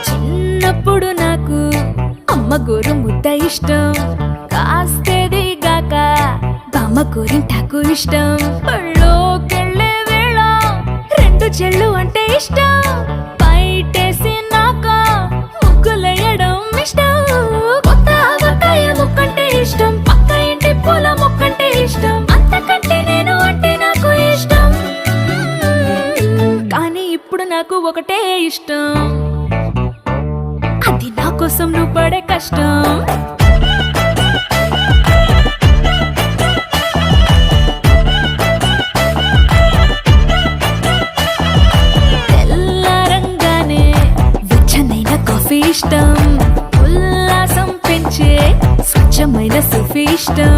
చిన్నప్పుడు నాకు అమ్మ గోరు ముద్ద ఇష్టం, కాస్తేది గాక బామ్మ గోరింటాకు ఇష్టం. పళ్ళోకెళ్ళే వేళ రెండు చెళ్ళు అంటే ఇష్టం, బయటేసి నాక ముగ్గులేయడం ఇష్టం. కొత్త ఆవకాయ ముక్కంటే ఇష్టం, పక్క ఇంటి పూల మొక్కంటే ఇష్టం, అంతకంటే నేను అంటే నాకు ఇష్టం. కానీ ఇప్పుడు నాకు ఒకటే ఇష్టం, అది నా కోసం నువ్వు పడే కష్టం. తెల్లారంగానే వెచ్చనైన కాఫీ ఇష్టం, ఉల్లాసం పెంచే స్వచ్ఛమైన సుఫీ ఇష్టం.